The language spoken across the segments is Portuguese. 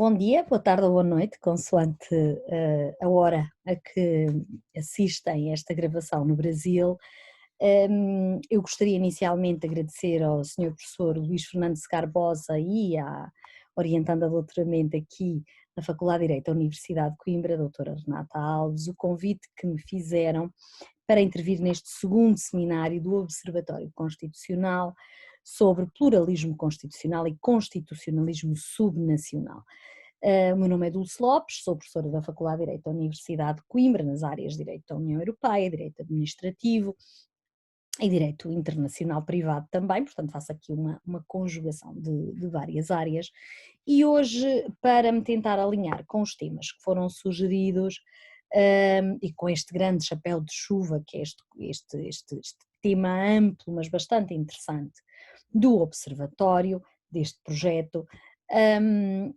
Bom dia, boa tarde ou boa noite, consoante a hora a que assistem a esta gravação no Brasil. Eu gostaria inicialmente de agradecer ao Senhor Professor Luís Fernandes Carbosa e à orientanda de doutoramento aqui na Faculdade de Direito da Universidade de Coimbra, a doutora Renata Alves, o convite que me fizeram para intervir neste segundo seminário do Observatório Constitucional sobre pluralismo constitucional e constitucionalismo subnacional. O meu nome é Dulce Lopes, sou professora da Faculdade de Direito da Universidade de Coimbra, nas áreas de Direito da União Europeia, Direito Administrativo e Direito Internacional Privado também, portanto faço aqui uma conjugação de várias áreas. E hoje, para me tentar alinhar com os temas que foram sugeridos e com este grande chapéu de chuva, que é este tema amplo, mas bastante interessante, do Observatório, deste projeto,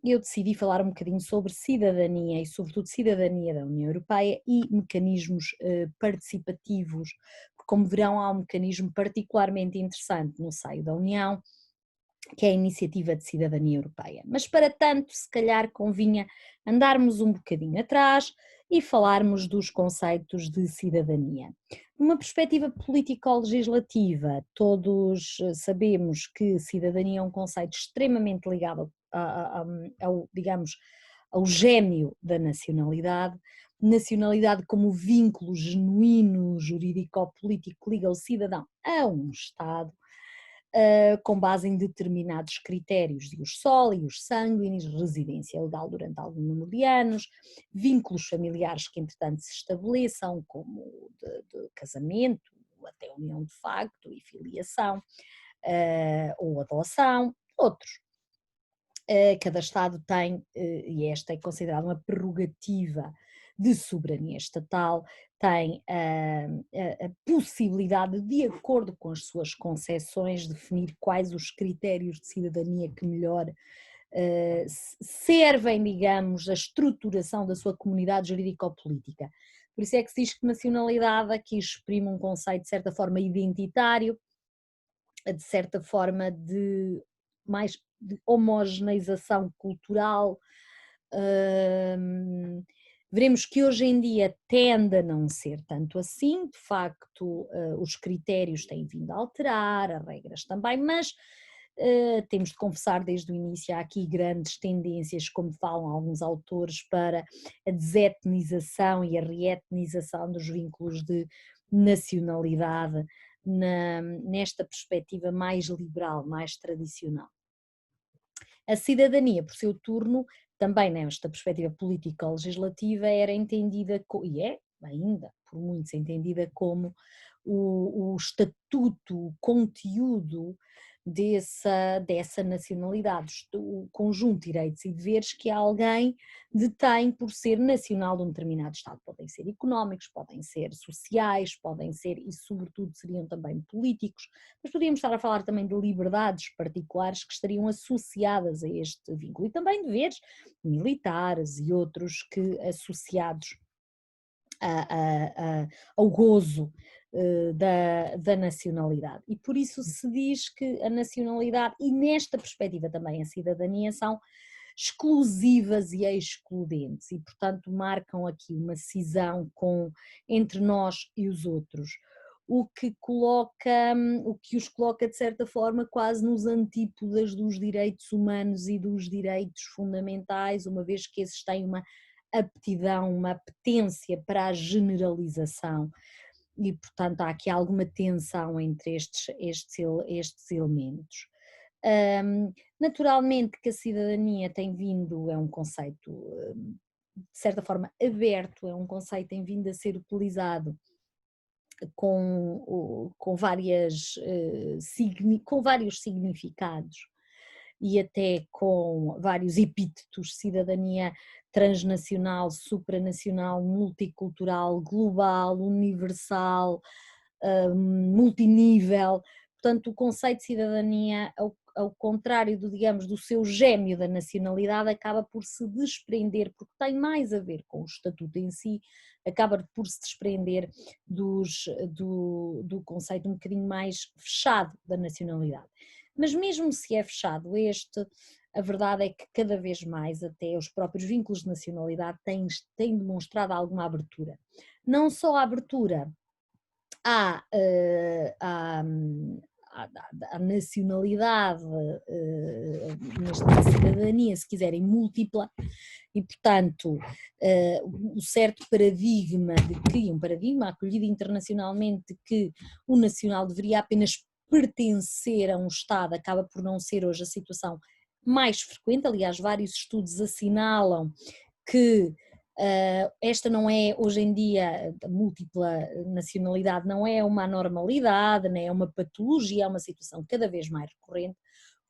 eu decidi falar um bocadinho sobre cidadania e sobretudo cidadania da União Europeia e mecanismos participativos, porque como verão há um mecanismo particularmente interessante no seio da União, que é a Iniciativa de Cidadania Europeia. Mas para tanto, se calhar convinha andarmos um bocadinho atrás e falarmos dos conceitos de cidadania. Numa perspectiva político-legislativa, todos sabemos que cidadania é um conceito extremamente ligado ao, digamos, ao gênio da nacionalidade, nacionalidade como vínculo genuíno, jurídico-político que liga o cidadão a um Estado, com base em determinados critérios de ius soli, ius sanguinis, residência legal durante algum número de anos, vínculos familiares que entretanto se estabeleçam, como de casamento, até união de facto e filiação, ou adoção, outros. Cada Estado tem, e esta é considerada uma prerrogativa de soberania estatal, tem a possibilidade, de acordo com as suas concepções, definir quais os critérios de cidadania que melhor servem, digamos, à estruturação da sua comunidade jurídico-política. Por isso é que se diz que nacionalidade aqui exprime um conceito de certa forma identitário, de certa forma mais de homogeneização cultural. Veremos que hoje em dia tende a não ser tanto assim, de facto os critérios têm vindo a alterar, as regras também, mas temos de confessar desde o início há aqui grandes tendências, como falam alguns autores, para a desetnização e a reetnização dos vínculos de nacionalidade nesta perspectiva mais liberal, mais tradicional. A cidadania, por seu turno, também nesta perspectiva política-legislativa, era entendida, e é ainda por muitos entendida como o estatuto, o conteúdo dessa nacionalidade, o conjunto de direitos e deveres que alguém detém por ser nacional de um determinado Estado. Podem ser económicos, podem ser sociais, podem ser, e sobretudo seriam também políticos, mas podíamos estar a falar também de liberdades particulares que estariam associadas a este vínculo e também deveres militares e outros que associados ao gozo da nacionalidade. E por isso se diz que a nacionalidade, e nesta perspectiva também a cidadania, são exclusivas e excludentes e, portanto, marcam aqui uma cisão entre nós e os outros, o que os coloca de certa forma quase nos antípodas dos direitos humanos e dos direitos fundamentais, uma vez que esses têm uma aptidão, uma apetência para a generalização e, portanto, há aqui alguma tensão entre estes elementos. Naturalmente que a cidadania tem vindo, é um conceito de certa forma aberto, é um conceito que tem vindo a ser utilizado com vários significados e até com vários epítetos: cidadania transnacional, supranacional, multicultural, global, universal, multinível. Portanto, o conceito de cidadania, ao contrário digamos, do seu gêmeo da nacionalidade, acaba por se desprender, porque tem mais a ver com o estatuto em si, acaba por se desprender do conceito um bocadinho mais fechado da nacionalidade. Mas mesmo se é fechado a verdade é que cada vez mais até os próprios vínculos de nacionalidade têm demonstrado alguma abertura. Não só a abertura à, à nacionalidade, neste caso cidadania, se quiserem, múltipla, e portanto o certo paradigma de que, um paradigma acolhido internacionalmente, de que o nacional deveria apenas pertencer a um Estado, acaba por não ser hoje a situação mais frequente. Aliás, vários estudos assinalam que esta não é, hoje em dia, a múltipla nacionalidade não é uma anormalidade, nem é uma patologia, é uma situação cada vez mais recorrente,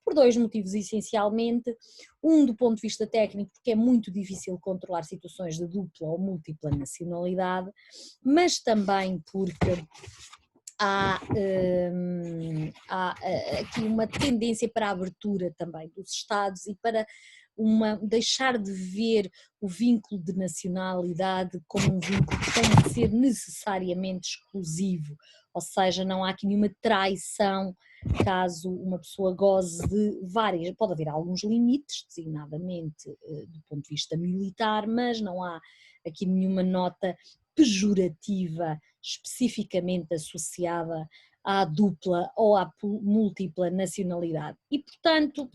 por dois motivos essencialmente. Um, do ponto de vista técnico, porque é muito difícil controlar situações de dupla ou múltipla nacionalidade, mas também porque há aqui uma tendência para a abertura também dos Estados e para deixar de ver o vínculo de nacionalidade como um vínculo que tem de ser necessariamente exclusivo, ou seja, não há aqui nenhuma traição caso uma pessoa goze de várias, pode haver alguns limites, designadamente do ponto de vista militar, mas não há aqui nenhuma nota pejorativa especificamente associada à dupla ou à múltipla nacionalidade. E, portanto,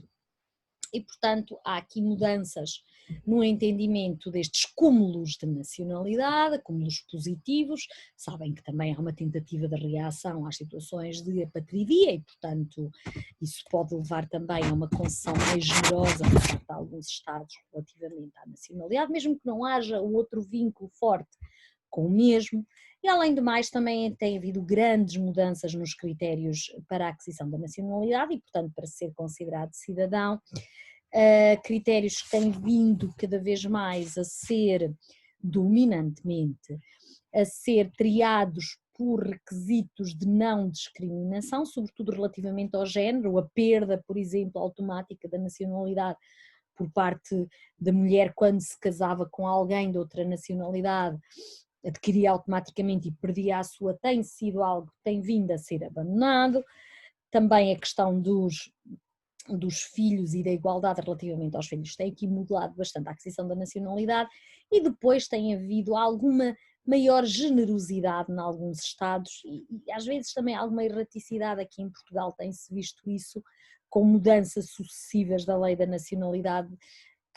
há aqui mudanças no entendimento destes cúmulos de nacionalidade, cúmulos positivos. Sabem que também há uma tentativa de reação às situações de apatridia e, portanto, isso pode levar também a uma concessão mais generosa por parte de alguns Estados relativamente à nacionalidade, mesmo que não haja o outro vínculo forte com o mesmo. E além de mais também tem havido grandes mudanças nos critérios para a aquisição da nacionalidade e, portanto, para ser considerado cidadão, critérios que têm vindo cada vez mais a ser dominantemente, a ser triados por requisitos de não discriminação, sobretudo relativamente ao género, a perda, por exemplo, automática da nacionalidade por parte da mulher quando se casava com alguém de outra nacionalidade, adquiria automaticamente e perdia a sua, tem sido algo que tem vindo a ser abandonado. Também a questão dos filhos e da igualdade relativamente aos filhos tem aqui modelado bastante a aquisição da nacionalidade, e depois tem havido alguma maior generosidade em alguns Estados e às vezes também alguma erraticidade. Aqui em Portugal tem-se visto isso com mudanças sucessivas da lei da nacionalidade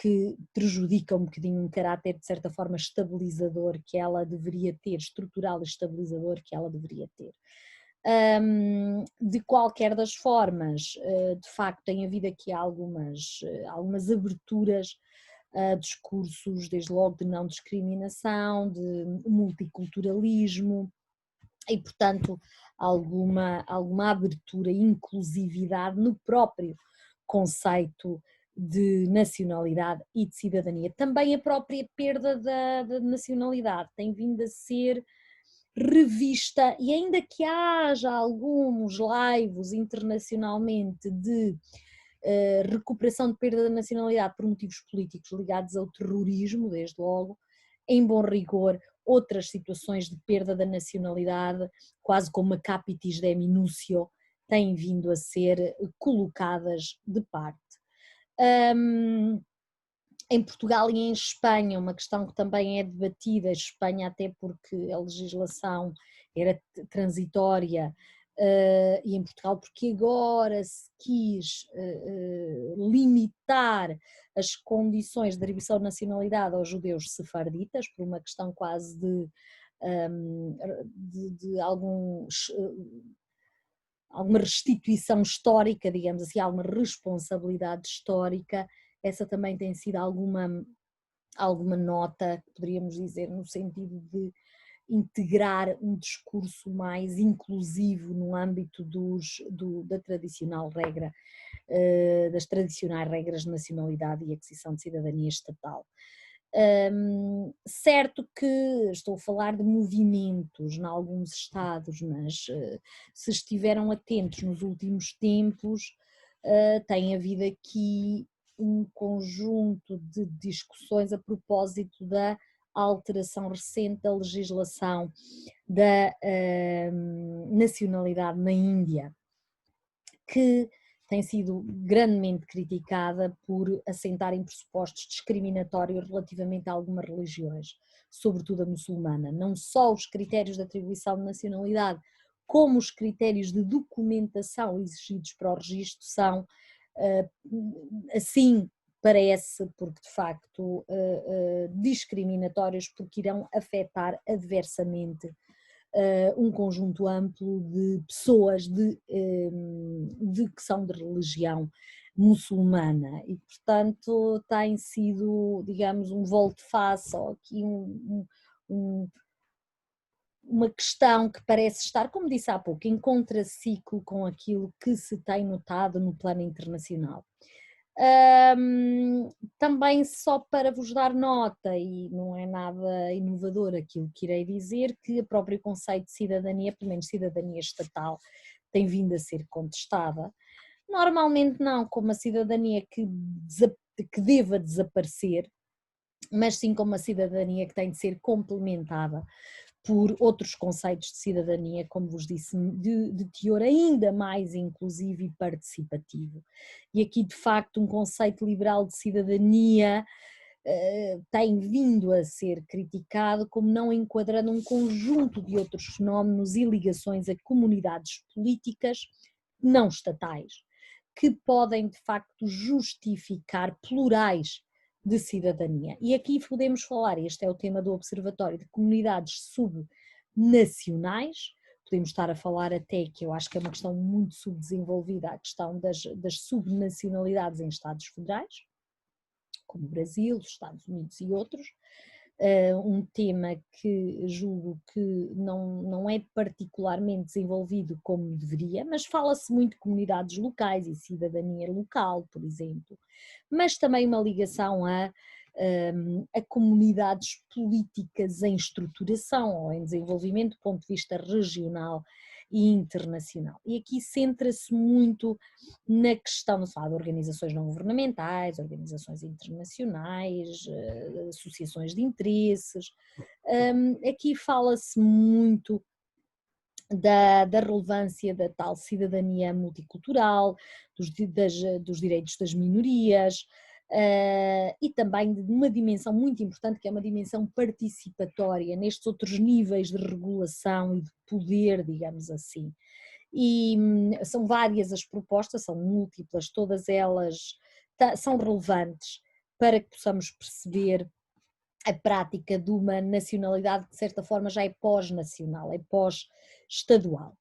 que prejudica um bocadinho um caráter de certa forma estabilizador que ela deveria ter, estrutural e estabilizador que ela deveria ter. De qualquer das formas, de facto tem havido aqui algumas aberturas a discursos, desde logo de não discriminação, de multiculturalismo e, portanto, alguma abertura e inclusividade no próprio conceito de nacionalidade e de cidadania. Também a própria perda da nacionalidade tem vindo a ser revista, e ainda que haja alguns laivos internacionalmente de recuperação de perda da nacionalidade por motivos políticos ligados ao terrorismo, desde logo, em bom rigor, outras situações de perda da nacionalidade, quase como a capitis deminutio, têm vindo a ser colocadas de parte. Em Portugal e em Espanha, uma questão que também é debatida, Espanha até porque a legislação era transitória, e em Portugal porque agora se quis limitar as condições de atribuição de nacionalidade aos judeus sefarditas, por uma questão quase de alguma restituição histórica, digamos assim, alguma responsabilidade histórica. Essa também tem sido alguma nota, poderíamos dizer, no sentido de integrar um discurso mais inclusivo no âmbito da tradicional regra, das tradicionais regras de nacionalidade e aquisição de cidadania estatal. Certo que estou a falar de movimentos em alguns estados, mas se estiveram atentos nos últimos tempos, tem havido aqui um conjunto de discussões a propósito da alteração recente da legislação da nacionalidade na Índia, que tem sido grandemente criticada por assentar em pressupostos discriminatórios relativamente a algumas religiões, sobretudo a muçulmana. Não só os critérios de atribuição de nacionalidade, como os critérios de documentação exigidos para o registro são, assim parece, porque de facto discriminatórios, porque irão afetar adversamente um conjunto amplo de pessoas que são de religião muçulmana e, portanto, tem sido, digamos, um volte-face, ou aqui uma questão que parece estar, como disse há pouco, em contraciclo com aquilo que se tem notado no plano internacional. Também só para vos dar nota, e não é nada inovador aquilo que irei dizer, que o próprio conceito de cidadania, pelo menos cidadania estatal, tem vindo a ser contestada. Normalmente não como a cidadania que deva desaparecer, mas sim como uma cidadania que tem de ser complementada por outros conceitos de cidadania, como vos disse, de teor ainda mais inclusivo e participativo. E aqui, de facto, um conceito liberal de cidadania tem vindo a ser criticado como não enquadrando um conjunto de outros fenómenos e ligações a comunidades políticas não estatais, que podem, de facto, justificar plurais de cidadania. E aqui podemos falar, este é o tema do Observatório, de comunidades subnacionais, podemos estar a falar até, que eu acho que é uma questão muito subdesenvolvida, a questão das subnacionalidades em Estados federais, como o Brasil, os Estados Unidos e outros, um tema que julgo que não é particularmente desenvolvido como deveria, mas fala-se muito de comunidades locais e cidadania local, por exemplo, mas também uma ligação a comunidades políticas em estruturação ou em desenvolvimento do ponto de vista regional e internacional. E aqui centra-se muito na questão, de organizações não governamentais, organizações internacionais, associações de interesses. Aqui fala-se muito da relevância da tal cidadania multicultural, dos direitos das minorias, e também de uma dimensão muito importante, que é uma dimensão participatória nestes outros níveis de regulação e de poder, digamos assim. E são várias as propostas, são múltiplas, todas elas são relevantes para que possamos perceber a prática de uma nacionalidade que de certa forma já é pós-nacional, é pós-estadual.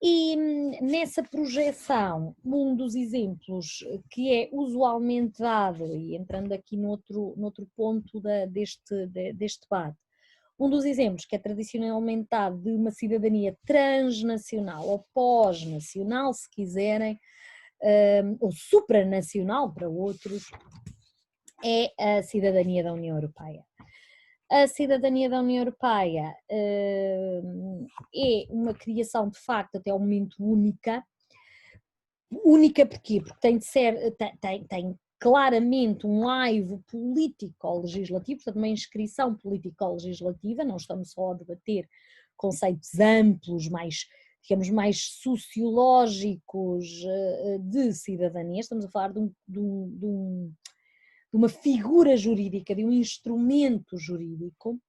E nessa projeção, um dos exemplos que é usualmente dado, e entrando aqui noutro ponto deste debate, um dos exemplos que é tradicionalmente dado de uma cidadania transnacional ou pós-nacional, se quiserem, ou supranacional para outros, é a cidadania da União Europeia. A cidadania da União Europeia é uma criação de facto até ao momento única. Única porquê? Porque tem de ser, tem claramente um laivo político-legislativo, portanto uma inscrição político-legislativa, não estamos só a debater conceitos amplos, digamos, mais sociológicos de cidadania, estamos a falar de uma figura jurídica, de um instrumento jurídico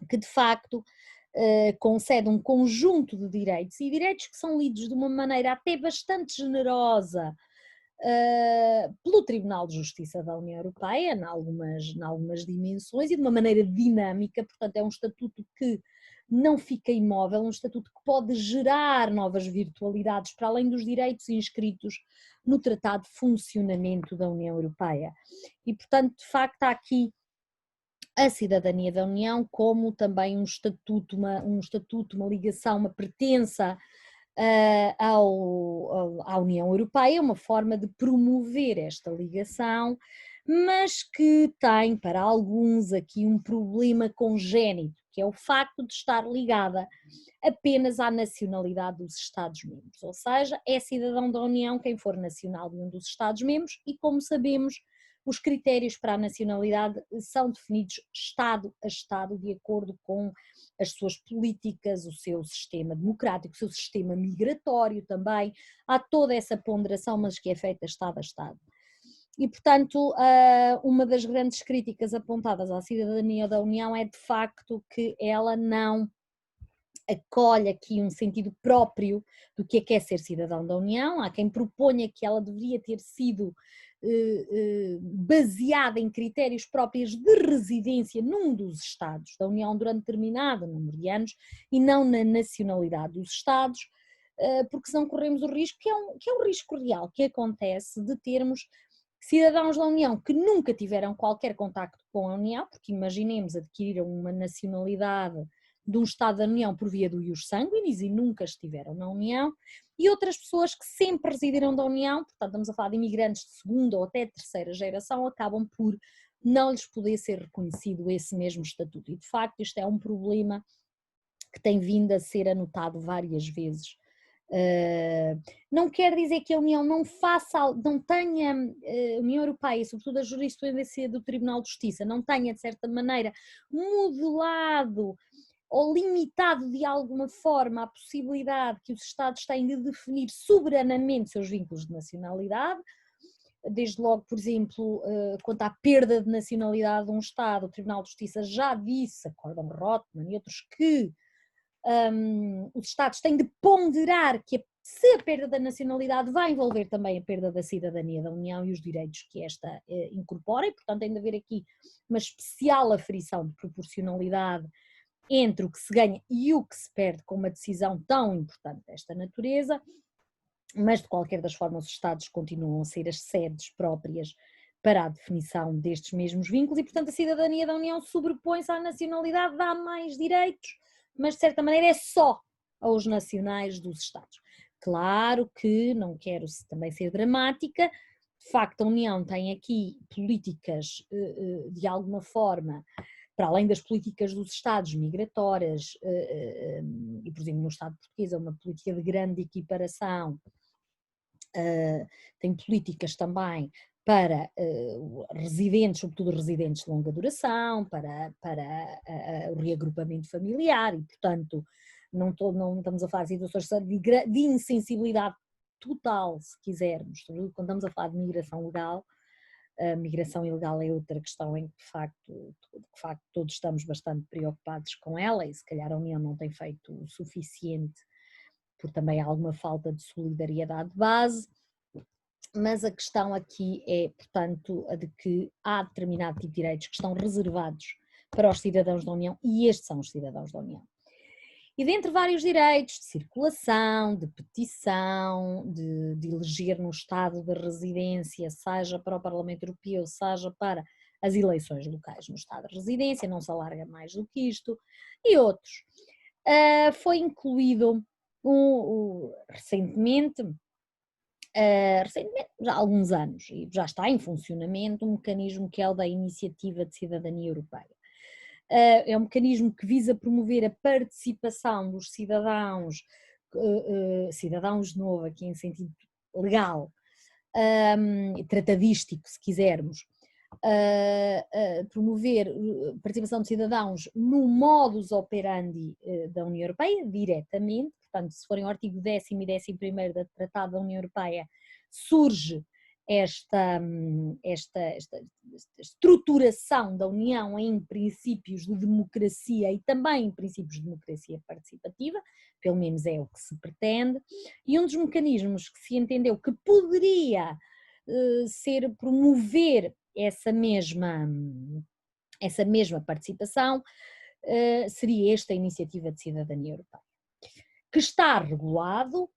que de facto concede um conjunto de direitos, e direitos que são lidos de uma maneira até bastante generosa pelo Tribunal de Justiça da União Europeia, em algumas dimensões, e de uma maneira dinâmica, portanto é um estatuto que não fica imóvel, um estatuto que pode gerar novas virtualidades para além dos direitos inscritos no Tratado de Funcionamento da União Europeia. E portanto, de facto, há aqui a cidadania da União como também um estatuto, uma ligação, uma pertença à União Europeia, uma forma de promover esta ligação, mas que tem para alguns aqui um problema congénito, que é o facto de estar ligada apenas à nacionalidade dos Estados-membros, ou seja, é cidadão da União quem for nacional de um dos Estados-membros e, como sabemos, os critérios para a nacionalidade são definidos Estado a Estado, de acordo com as suas políticas, o seu sistema democrático, o seu sistema migratório também. Há toda essa ponderação, mas que é feita Estado a Estado. E, portanto, uma das grandes críticas apontadas à cidadania da União é, de facto, que ela não acolhe aqui um sentido próprio do que é ser cidadão da União. Há quem proponha que ela deveria ter sido baseada em critérios próprios de residência num dos Estados da União durante determinado número de anos e não na nacionalidade dos Estados, porque senão corremos o risco, que é um risco real, que acontece de termos cidadãos da União que nunca tiveram qualquer contacto com a União, porque imaginemos adquiriram uma nacionalidade de um Estado da União por via do ius sanguinis e nunca estiveram na União, e outras pessoas que sempre residiram da União, portanto estamos a falar de imigrantes de segunda ou até terceira geração, acabam por não lhes poder ser reconhecido esse mesmo estatuto. E de facto isto é um problema que tem vindo a ser anotado várias vezes. Não quer dizer que a União não faça, não tenha, a União Europeia, sobretudo a jurisprudência do Tribunal de Justiça, não tenha de certa maneira modelado ou limitado de alguma forma a possibilidade que os Estados têm de definir soberanamente seus vínculos de nacionalidade. Desde logo, por exemplo, quanto à perda de nacionalidade de um Estado, o Tribunal de Justiça já disse, acórdão Rottman e outros, que os Estados têm de ponderar que se a perda da nacionalidade vai envolver também a perda da cidadania da União e os direitos que esta incorpora, e portanto tem de haver aqui uma especial aferição de proporcionalidade entre o que se ganha e o que se perde com uma decisão tão importante desta natureza, mas de qualquer das formas os Estados continuam a ser as sedes próprias para a definição destes mesmos vínculos e portanto a cidadania da União sobrepõe-se à nacionalidade, dá mais direitos, mas de certa maneira é só aos nacionais dos Estados. Claro que não quero também ser dramática, de facto a União tem aqui políticas de alguma forma, para além das políticas dos Estados migratórias, e por exemplo no Estado português é uma política de grande equiparação, tem políticas também para residentes, sobretudo residentes de longa duração, para o reagrupamento familiar e, portanto, não estamos a falar de situações de insensibilidade total, se quisermos, quando estamos a falar de migração legal. A migração ilegal é outra questão em que de facto todos estamos bastante preocupados com ela e se calhar a União não tem feito o suficiente por também alguma falta de solidariedade de base, mas a questão aqui é, portanto, a de que há determinado tipo de direitos que estão reservados para os cidadãos da União e estes são os cidadãos da União. E dentre vários direitos de circulação, de petição, de eleger no estado de residência, seja para o Parlamento Europeu, seja para as eleições locais no estado de residência, não se alarga mais do que isto, e outros. Foi incluído recentemente, já há alguns anos, e já está em funcionamento, um mecanismo que é o da Iniciativa de Cidadania Europeia. É um mecanismo que visa promover a participação dos cidadãos, cidadãos de novo aqui em sentido legal, tratadístico se quisermos, promover a participação de cidadãos no modus operandi da União Europeia, diretamente, portanto se forem o artigo 10º e 11º do Tratado da União Europeia, surge esta estruturação da União em princípios de democracia e também em princípios de democracia participativa, pelo menos é o que se pretende, e um dos mecanismos que se entendeu que poderia ser promover essa mesma participação seria esta Iniciativa de Cidadania Europeia, que está regulado.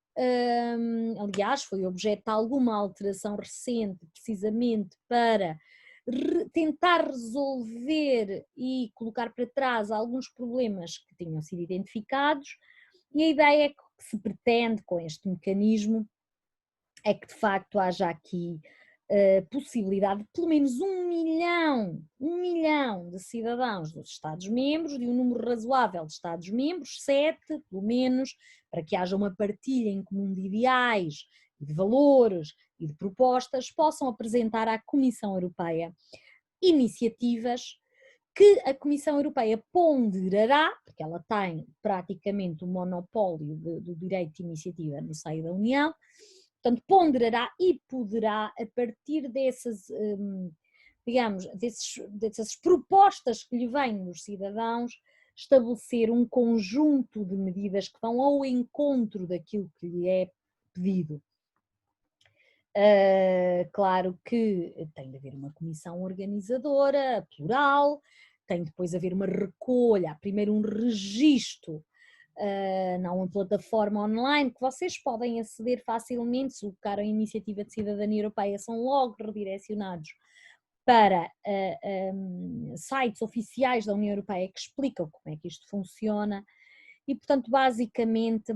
Aliás, foi objeto de alguma alteração recente, precisamente para tentar resolver e colocar para trás alguns problemas que tinham sido identificados, e a ideia é que se pretende com este mecanismo é que de facto haja aqui possibilidade de pelo menos 1 milhão de cidadãos dos Estados-membros, de um número razoável de Estados-membros, 7 pelo menos, para que haja uma partilha em comum de ideais, de valores e de propostas, possam apresentar à Comissão Europeia iniciativas que a Comissão Europeia ponderará, porque ela tem praticamente o monopólio do direito de iniciativa no seio da União, portanto ponderará e poderá, a partir dessas, digamos, dessas propostas que lhe vêm dos cidadãos, estabelecer um conjunto de medidas que vão ao encontro daquilo que lhe é pedido. Claro que tem de haver uma comissão organizadora, plural, tem depois de haver uma recolha, primeiro um registro, não uma plataforma online que vocês podem aceder facilmente, se colocar a Iniciativa de Cidadania Europeia, são logo redirecionados para sites oficiais da União Europeia que explicam como é que isto funciona e, portanto, basicamente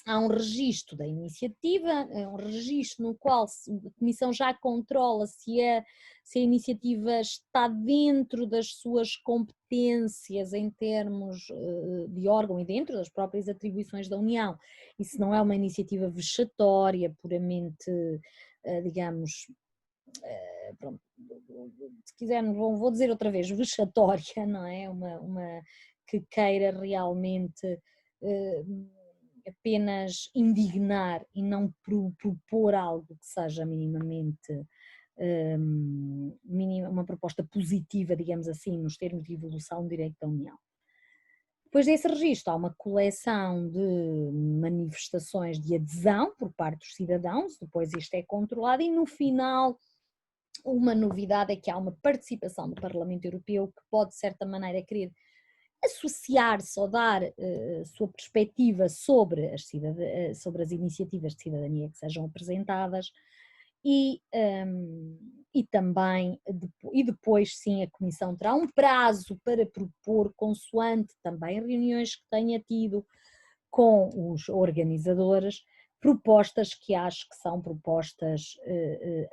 há um registro da iniciativa, é um registro no qual a Comissão já controla se a iniciativa está dentro das suas competências em termos de órgão e dentro das próprias atribuições da União, e se não é uma iniciativa vexatória, puramente, digamos, pronto, se quisermos, vou dizer outra vez, vexatória, não é? Uma que queira realmente apenas indignar e não propor algo que seja minimamente uma proposta positiva, digamos assim, nos termos de evolução do direito da União. Depois desse registro há uma coleção de manifestações de adesão por parte dos cidadãos, depois isto é controlado e no final uma novidade é que há uma participação do Parlamento Europeu que pode de certa maneira querer associar-se ou dar sua perspectiva sobre as iniciativas de cidadania que sejam apresentadas e também, e depois sim a Comissão terá um prazo para propor, consoante também reuniões que tenha tido com os organizadores, propostas que acho que são propostas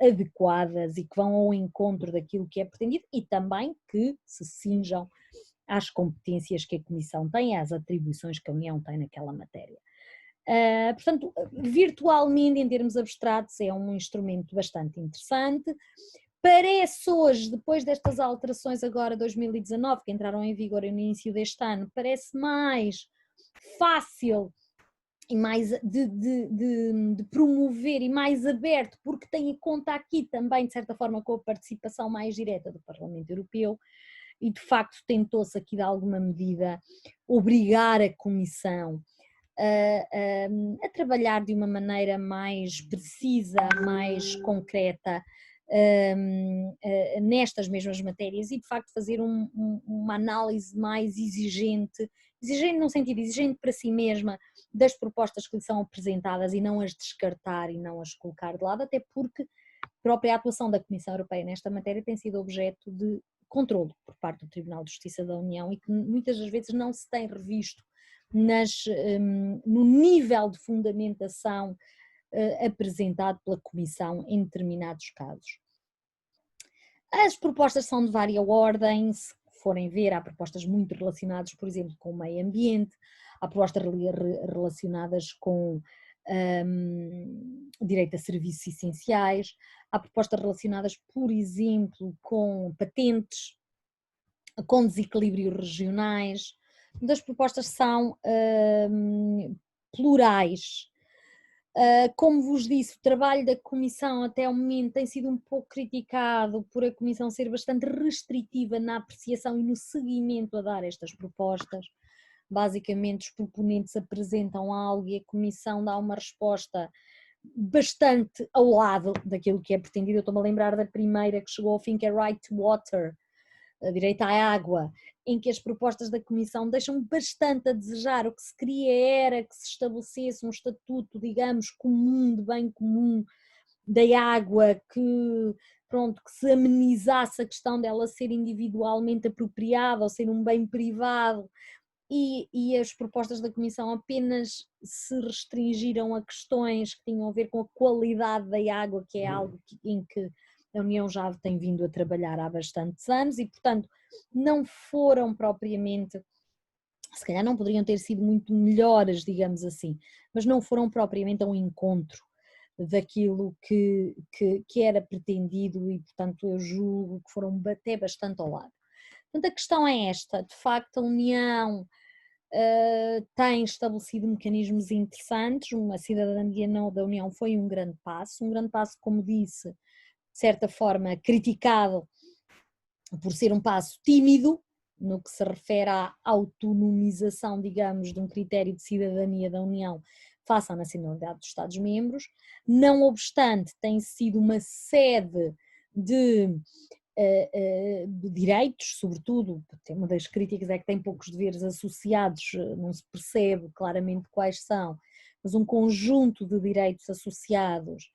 adequadas e que vão ao encontro daquilo que é pretendido e também que se cinjam às competências que a Comissão tem, às atribuições que a União tem naquela matéria. Portanto, virtualmente, em termos abstratos, é um instrumento bastante interessante. Parece hoje, depois destas alterações agora 2019, que entraram em vigor no início deste ano, parece mais fácil e mais de promover e mais aberto, porque tem em conta aqui também, de certa forma, com a participação mais direta do Parlamento Europeu, e de facto tentou-se aqui de alguma medida obrigar a Comissão a trabalhar de uma maneira mais precisa, mais concreta nestas mesmas matérias e de facto fazer uma análise mais exigente num sentido exigente para si mesma das propostas que lhe são apresentadas e não as descartar e não as colocar de lado, até porque a própria atuação da Comissão Europeia nesta matéria tem sido objeto de controlo por parte do Tribunal de Justiça da União e que muitas das vezes não se tem revisto no nível de fundamentação apresentado pela Comissão em determinados casos. As propostas são de várias ordens, se forem ver, há propostas muito relacionadas, por exemplo, com o meio ambiente, há propostas relacionadas com direito a serviços essenciais, há propostas relacionadas, por exemplo, com patentes, com desequilíbrios regionais. As propostas são plurais. Como vos disse, o trabalho da Comissão até ao momento tem sido um pouco criticado por a Comissão ser bastante restritiva na apreciação e no seguimento a dar estas propostas. Basicamente, os proponentes apresentam algo e a Comissão dá uma resposta bastante ao lado daquilo que é pretendido. Eu estou-me a lembrar da primeira que chegou ao fim, que é Right to Water, a direito à água, em que as propostas da Comissão deixam bastante a desejar. O que se queria era que se estabelecesse um estatuto, digamos, comum, de bem comum da água, que se amenizasse a questão dela ser individualmente apropriada ou ser um bem privado, e as propostas da Comissão apenas se restringiram a questões que tinham a ver com a qualidade da água, que é algo em que a União já tem vindo a trabalhar há bastantes anos e, portanto, não foram propriamente, se calhar não poderiam ter sido muito melhores, digamos assim, mas não foram propriamente a um encontro daquilo que era pretendido e, portanto, eu julgo que foram até bastante ao lado. Portanto, a questão é esta, de facto a União tem estabelecido mecanismos interessantes, uma cidadania não da União foi um grande passo, como disse, de certa forma criticado por ser um passo tímido, no que se refere à autonomização, digamos, de um critério de cidadania da União face à nacionalidade dos Estados-membros. Não obstante, tem sido uma sede de direitos, sobretudo, uma das críticas é que tem poucos deveres associados, não se percebe claramente quais são, mas um conjunto de direitos associados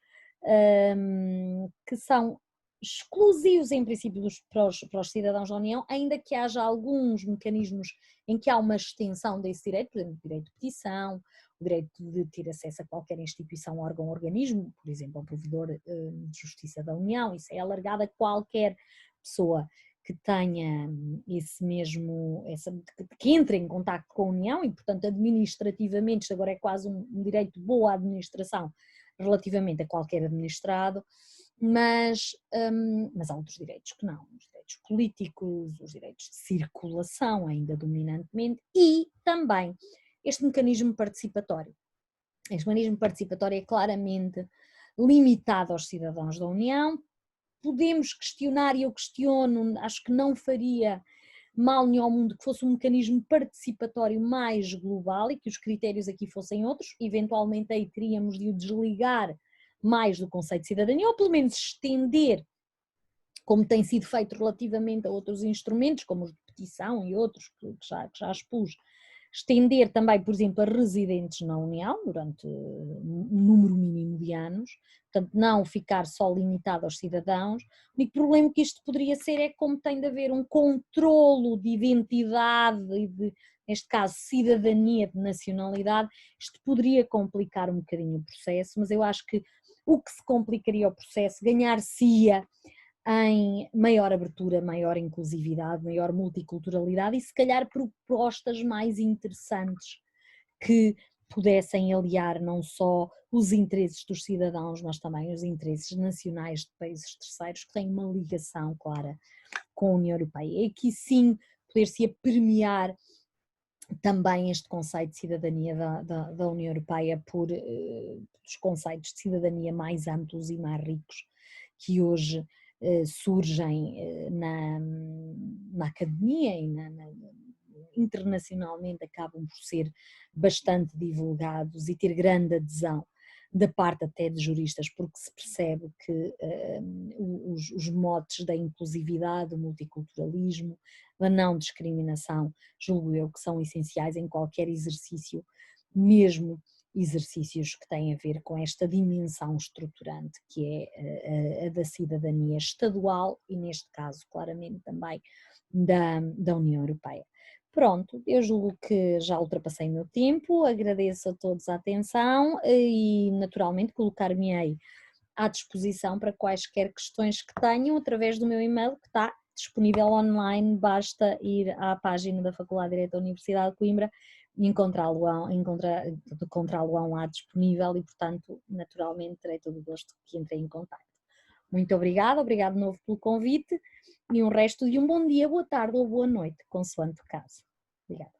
que são exclusivos em princípio para os cidadãos da União, ainda que haja alguns mecanismos em que há uma extensão desse direito, por exemplo, o direito de petição, o direito de ter acesso a qualquer instituição, órgão ou organismo, por exemplo, ao provedor de justiça da União, isso é alargado a qualquer pessoa que tenha esse mesmo, que entre em contacto com a União e, portanto, administrativamente, isto agora é quase um direito de boa administração relativamente a qualquer administrado, mas há outros direitos que não, os direitos políticos, os direitos de circulação ainda dominantemente e também este mecanismo participatório. Este mecanismo participatório é claramente limitado aos cidadãos da União. Podemos questionar, e eu questiono, acho que não faria mal nenhum ao mundo que fosse um mecanismo participatório mais global e que os critérios aqui fossem outros, eventualmente aí teríamos de o desligar mais do conceito de cidadania, ou pelo menos estender, como tem sido feito relativamente a outros instrumentos, como os de petição e outros que já expus, estender também, por exemplo, a residentes na União durante um número mínimo de anos, portanto não ficar só limitado aos cidadãos. O único problema que isto poderia ser é como tem de haver um controlo de identidade e de, neste caso, cidadania, de nacionalidade, isto poderia complicar um bocadinho o processo, mas eu acho que o que se complicaria o processo ganhar-se-ia em maior abertura, maior inclusividade, maior multiculturalidade e se calhar propostas mais interessantes que pudessem aliar não só os interesses dos cidadãos, mas também os interesses nacionais de países terceiros que têm uma ligação clara com a União Europeia. E aqui sim poder-se premiar também este conceito de cidadania da União Europeia por os conceitos de cidadania mais amplos e mais ricos que hoje surgem na academia e internacionalmente acabam por ser bastante divulgados e ter grande adesão da parte até de juristas, porque se percebe que os motes da inclusividade, do multiculturalismo, da não discriminação, julgo eu que são essenciais em qualquer exercício, mesmo exercícios que têm a ver com esta dimensão estruturante que é a da cidadania estadual e neste caso claramente também da União Europeia. Pronto, eu julgo que já ultrapassei o meu tempo, agradeço a todos a atenção e naturalmente colocar-me-ei à disposição para quaisquer questões que tenham através do meu e-mail que está disponível online, basta ir à página da Faculdade de Direito da Universidade de Coimbra e encontrá-lo lá disponível e portanto naturalmente terei todo o gosto que entrei em contacto. Muito obrigada, obrigado de novo pelo convite e um resto de um bom dia, boa tarde ou boa noite, consoante o caso. Obrigada.